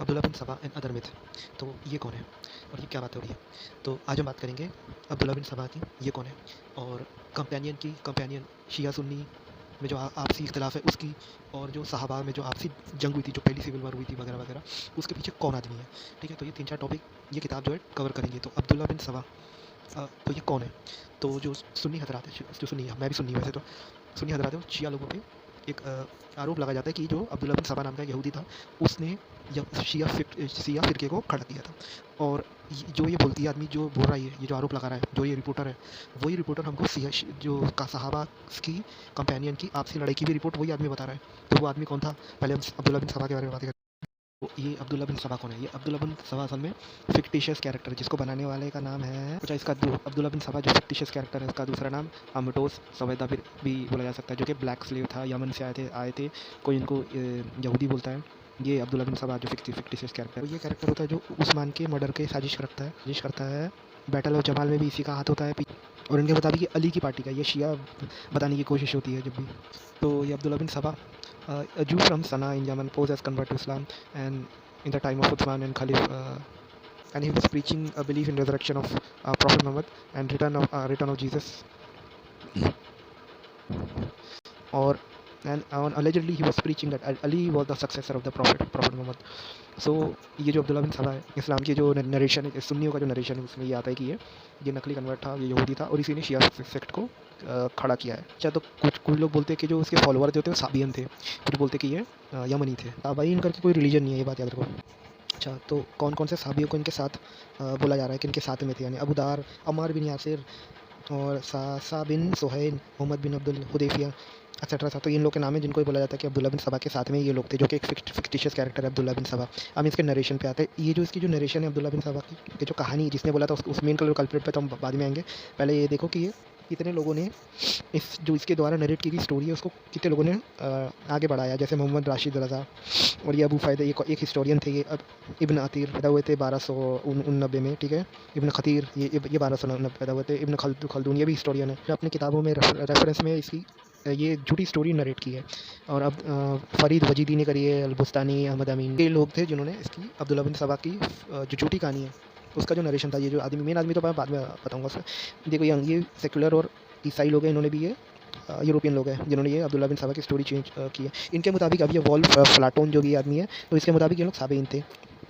Abdullah bin Saba and other myth. तो ये कौन है और ये क्या बात हो रही है? तो आज हम बात करेंगे अब्दुल्ला बिन सबा की, ये कौन है, और कंपेनियन शिया सुन्नी में जो आपसी इख्तलाफ है उसकी, और जो सहाबा में जो आपसी जंग हुई थी, जो पहली सिविल वार हुई थी वगैरह वगैरह, उसके पीछे कौन आदमी है। ठीक है, तो ये 3-4 टॉपिक ये किताब जो है कवर करेंगे। तो अब्दुल्ला बिन सबा, तो ये कौन है? तो जो सुन्नी हजरात है, जो सुन्नी है, मैं भी सुन्नी हूँ वैसे तो, सुन्नी हजरात है, शिया लोगों पे एक आरोप लगाया जाता है कि जो अब्दुल्ला बिन सबा नाम का यहूदी था, उसने शिया फ़िरके को खड़ा किया था। और जो ये बोलती है आदमी, जो बोल रहा है, ये जो आरोप लगा रहा है, जो ये रिपोर्टर है, वही रिपोर्टर हमको सिया जो का सहाबा की कंपेनियन की आपसी लड़ाई की भी रिपोर्ट वही आदमी बता रहा है। तो वो आदमी कौन था? पहले हम अब्दुल्ला बिन सबा के बारे में बात करें। तो ये अब्दुल्ला बिन सबा कौन है? ये अब्दुल्ला बिन सबा असल में फिक्टिशियस कैरेक्टर है, जिसको बनाने वाले का नाम है कुछ इसका अब्दुल्ला बिन सबा जो फिक्टिशियस कैरेक्टर है, इसका दूसरा नाम अमटोस सवेदा भी बोला जा सकता है, जो कि ब्लैक स्लेव था, यमन से आए थे, कोई इनको यहूदी बोलता है। ये अब्दुल्ला बिन सबा जो फिक्टिशियस कैरेक्टर है, ये कैरेक्टर होता है जो उस्मान के मर्डर के साजिश करता है। बैटल ऑफ जमाल में भी इसी का हाथ होता है। और इनके मुताबिक ये अली की पार्टी का, ये शिया बताने की कोशिश होती है जब भी। तो ये अब्दुल्ला बिन सबा, a Jew from Sana'a in Yemen, posed as convert to Islam, and in the time of Uthman and Khalif, and he was preaching a belief in resurrection of Prophet Muhammad and return of Jesus, or and allegedly he was preaching that Ali was the successor of the Prophet Muhammad. So ये जो अब्दुल्ला बिन सबा है, इस्लाम की जो narration है, सुन्नियों का जो narration है, उसमें ये आता है कि ये नकली कन्वर्ट था, ये यहूदी था, और इसी ने शिया सेक्ट को खड़ा किया है। अच्छा, तो कुछ लोग बोलते हैं कि जो उसके फॉलोअर जो थे वो साबियन थे, कुछ बोलते हैं कि ये यमनी थे। ताबाइन करके कोई रिलीजन नहीं है, ये बात याद रखो। अच्छा, तो कौन कौन से साबियों को इनके साथ बोला जा रहा है कि इनके साथ में थे, यानी अबू दार, अम्मार बिन यासिर, और सा बिन सुहैल, मोहम्मद बिन अब्दुल हुदैफिया, एक्सेट्रा था। तो इन लोग के नाम है जिनको बोला जाता है कि अब्दुल्ला बिन सबा के साथ में ये लोग थे, जो कि एक फिक्टिशियस कैरेक्टर है अब्दुल्ला बिन सबा। हम इसके नरेशन पे आते हैं। ये जो इसकी जो नरेशन है अब्दुल्ला बिन सबा की जो कहानी जिसने बोला था, उस मेन कल्प्रिट पे तो हम बाद में आएंगे। पहले ये देखो कि ये कितने लोगों ने जो इसके द्वारा नरेट की गई स्टोरी है, उसको कितने लोगों ने आगे बढ़ाया। जैसे मोहम्मद राशिद रज़ा, और ये अबू फ़ायदा, एक हिस्टोरियन थे। ये इब्न अतीर पैदा हुए थे 1299 में, ठीक है। इब्न खतीर ये 1299 पैदा हुए थे। इब्न खलदून ये भी हिस्टोरियन है, अपनी किताबों में रेफरेंस में इसकी ये झूठी स्टोरी नरेट की है। और अब फ़रीद वजीदी ने करी है, अलबुस्तानी, अहमद अमीन, ये लोग थे जिन्होंने इसकी अब्दुल्ला बिन सबा की जो झूठी कहानी है उसका जो नरेशन था, ये जो आदमी मेन आदमी तो मैं बाद में बताऊंगा उसमें। देखो ये सेकुलर और ईसाई लोग हैं, इन्होंने भी ये यूरोपियन लोग हैं जिन्होंने ये अब्दुल्ला बिन सबा की स्टोरी चेंज की है। इनके मुताबिक अब ये वॉल्फ फ्लाटोन जो भी आदमी है, तो इसके मुताबिक ये लोग साबेइन थे,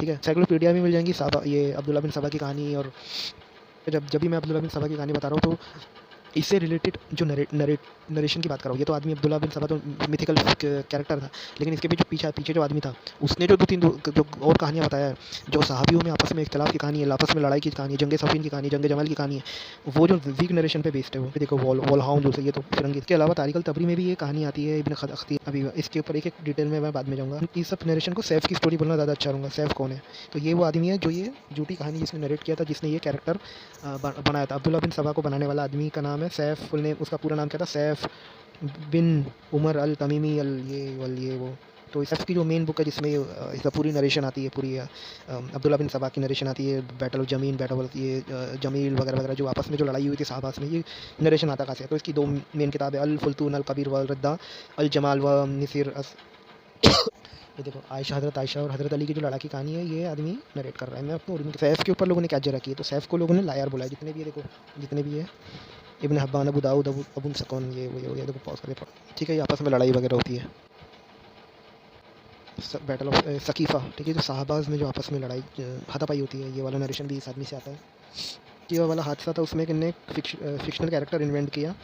ठीक है। साइक्लोपीडिया में मिल जाएंगी ये अब्दुल्ला बिन सबा की कहानी। और जब भी मैं अब्दुल्ला बिन सबा की कहानी बता रहा हूँ, तो इससे रिलेटेड जो नरेशन की बात कर रहा हूँ, ये तो आदमी अब्दुल्ला बिन सबा तो मिथिकल कैरेक्टर था, लेकिन इसके भी जो पीछे जो आदमी था, उसने जो जो और कहानियाँ बताया है, जो सहाबियों में आपस में इख्तलाफ की कहानी है, आपस में लड़ाई की कहानी है, जंग सफ़ीन की कहानी, जंग जमल की कहानी है, वो जो वीक नरेशन पे बेस्ड है। वो देखो वॉल हाउंड जो से, ये तो फिरंगी। इसके अलावा तारिक तबरी में भी ये कहानी आती है, इब्न खतीर। अभी इसके ऊपर एक डिटेल में मैं बाद में जाऊँगा। इस सब नरेशन को सैफ की स्टोरी बोलना ज़्यादा अच्छा रहूँगा। सैफ कौन है? तो ये वो आदमी है जो ये झूठी कहानी जिसने नरेट किया था, जिसने ये कैरेक्टर बनाया था। अब्दुल्ला बिन सबा को बनाने वाला आदमी का नाम है सैफ, फुल नेम उसका पूरा नाम क्या था? सैफ बिन उमर अल तमीमी ये वो। तो सैफ की जो मेन बुक है, जिसमें इसका पूरी नरेशन आती है, पूरी अब्दुल्ला बिन सबा की नरेशन आती है। बैटल ऑफ जमीन, बैटल ऑफ ये जमील वगैरह वगैरह, जो आपस में जो लड़ाई हुई थी साहबास में, ये नरेशन आता कहाँ से? तो इसकी 2 मेन किताब है, अल फुल्तून अल कबीर व रद्दा, अल जमाल व नसीर ये देखो हज़रत आयशा और हज़रत अली की जो लड़ाई की कहानी है, ये आदमी नरेट कर रहा है। मैं अपने उर्दू सैफ के ऊपर लोगों ने क्या जरा की है, तो सैफ को लोगों ने लायर बोला है। जितने भी ये देखो, जितने भी है इब्न हब्बान, अबू दाऊद, अबू सकौन, ये वो ये देखो, पॉज करके पढ़ो, ठीक है। ये आपस में लड़ाई वगैरह होती है, बैटल ऑफ सकीफ़ा, ठीक है। जो साहबाज में जो आपस में लड़ाई हाथापाई होती है, ये वाला नरेशन भी इस आदमी से आता है। ये वाला हादसा था, उसमें इनने फिक्शनल कैरेक्टर इन्वेंट किया,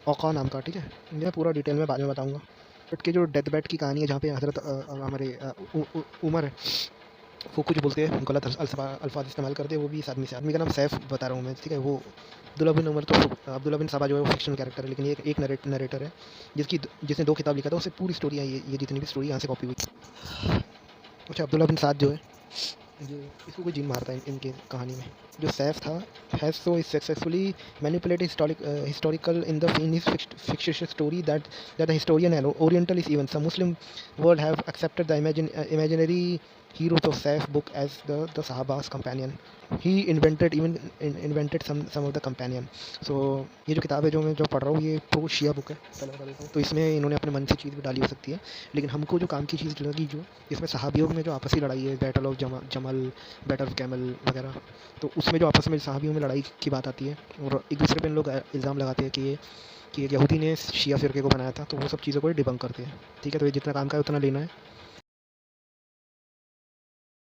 औका नाम का, ठीक है। मैं पूरा डिटेल में बाद में बताऊँगा। बट के जो डेथ बैट की कहानी है, जहाँ पे हज़रत हमारे उमर वो कुछ बोलते हैं, गलत अल्फाज इस्तेमाल करते हैं, वो भी इस आदमी का नाम सैफ बता रहा हूँ मैं, ठीक है। वो अब्दुल्ला बिन उमर, तो अब्दुल्ला बिन सबा जो है वो फिक्शनल कैरेक्टर है, लेकिन ये एक नरेटर है जिसने 2 किताब लिखा था, उससे पूरी स्टोरी है, ये जितनी भी स्टोरी यहाँ से कॉपी हुई। अच्छा, अब्दुल्ला बिन साद जो है, ये इसको कोई जिन मारता है इनके कहानी में। जो सैफ था has so successfully manipulated historical in the in his fictitious story that the historian and Orientalist even some Muslim world have accepted the imaginary heroes of Saif book as the Sahaba's companion. He invented some of the companion. So ये जो किताब है जो मैं जो पढ़ रहा हूँ ये प्रो शिया बुक है, पहले बता देता हूँ। तो इसमें इन्होंने अपने मन से चीज़ भी डाली हो सकती है, लेकिन हमको जो काम की चीज़ लगी जो इसमें सहाबियों में जो आपसी लड़ाई है, बैटल ऑफ जमल, बैटल ऑफ कैमल वगैरह, तो उसमें जो आपस में सहाबियों में लड़ाई की बात आती है और एक दूसरे पे इन लोग इल्ज़ाम लगाते हैं कि ये यहूदी ने शिया फ़िरके को बनाया था, तो वो सब चीज़ों को डिबंक करते हैं। ठीक है, तो ये जितना काम का है उतना लेना है।